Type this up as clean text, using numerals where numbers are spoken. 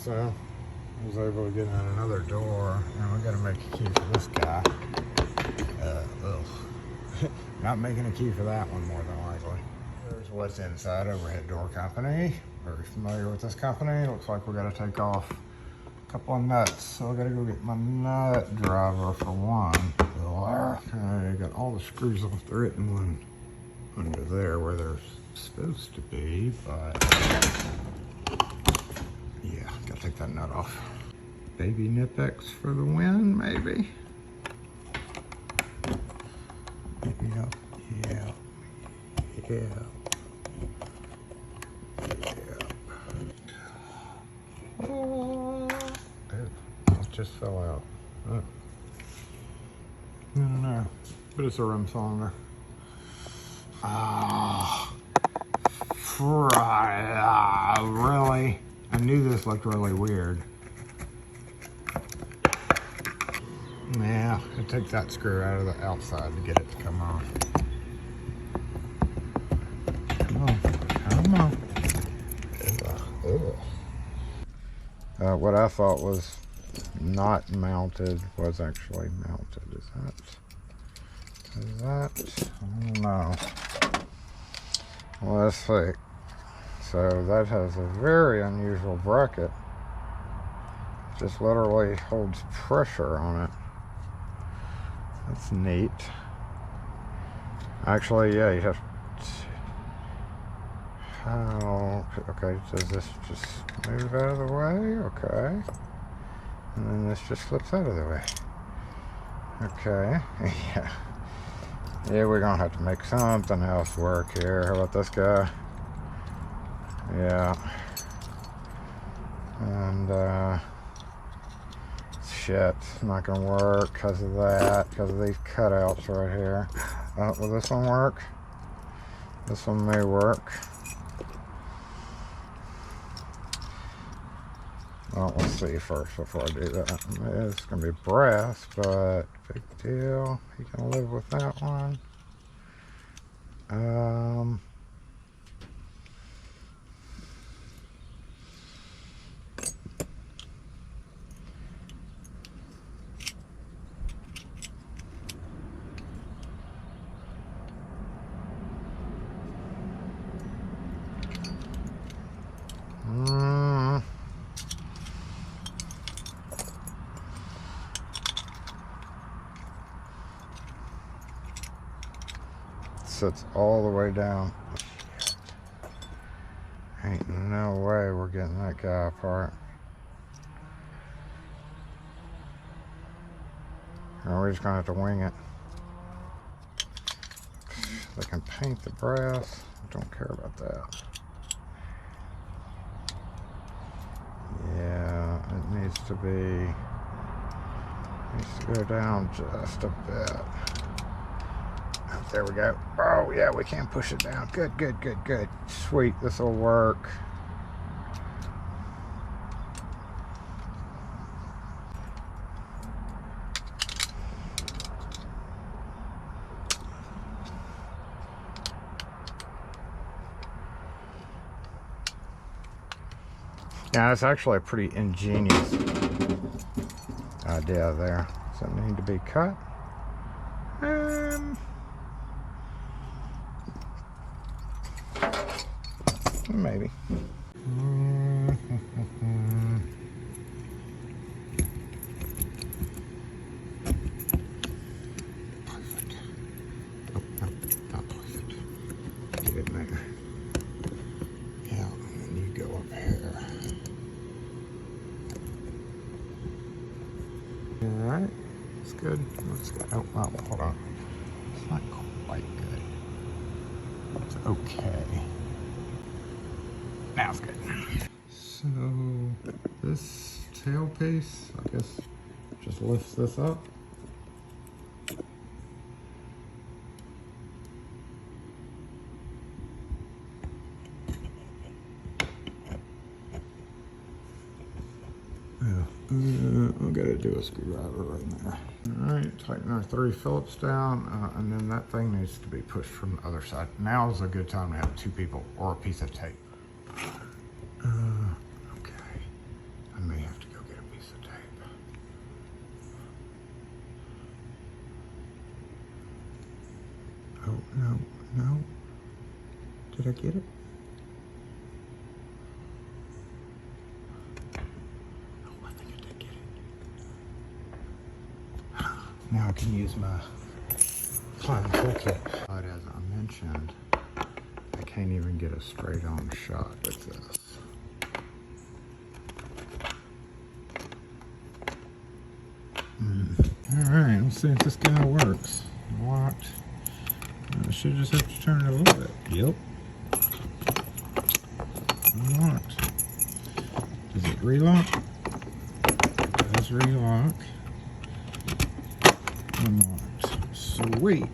so I was able to get in another door, and we got to make a key for this guy. Not making a key for that one, more than likely. Here's what's inside Overhead Door Company. Very familiar with this company. Looks like we got to take off a couple of nuts, so I got to go get my nut driver for one. Okay, got all the screws off. There isn't one under there where they're supposed to be, but yeah, gotta take that nut off. Baby Nipex for the win, maybe. Yep, yep, yep, yep. Oh, it just fell out. Oh. No, but it's a rim cylinder. Ah, really? I knew this looked really weird. Yeah, I take that screw out of the outside to get it to come off. Come on, come on. What I thought was not mounted was actually mounted. Is that? I don't know. Well, let's see. So that has a very unusual bracket. Just literally holds pressure on it. That's neat. Actually, yeah, you have how, okay, does this just move out of the way? Okay. And then this just slips out of the way. Okay, yeah. Yeah, we're gonna have to make something else work here. How about this guy? Yeah. And, shit, it's not gonna work because of that, because of these cutouts right here. Will this one work? This one may work. Well, let's see first before I do that. It's gonna be brass, but big deal. You can live with that one. Sits all the way down. Ain't no way we're getting that guy apart. Or we're just gonna have to wing it. They can paint the brass. I don't care about that. Yeah, it needs to go down just a bit. There we go. Oh, yeah, we can push it down. Good, good, good, good. Sweet, this will work. Yeah, it's actually a pretty ingenious idea there. Does that need to be cut? Maybe. Perfect. Oh, no, not perfect. Get in there. Yeah, and then you go up here. Alright, it's good. Let's go. Oh, hold on. It's not quite good. It's okay. Now it's good. So this tailpiece, I guess, just lifts this up. Yeah, we gotta do a screwdriver right in there. All right, tighten our 3 Phillips down, and then that thing needs to be pushed from the other side. Now is a good time to have 2 people or a piece of tape. Okay, I Did I get it? Oh, I think I did get it. Now I can use my climbing toolkit. But as I mentioned, I can't even get a straight on shot with this. Alright, let's see if this guy works. Locked. I should just have to turn it a little bit. Yep. Unlocked. Does it relock? It does relock. Unlocked. Sweet.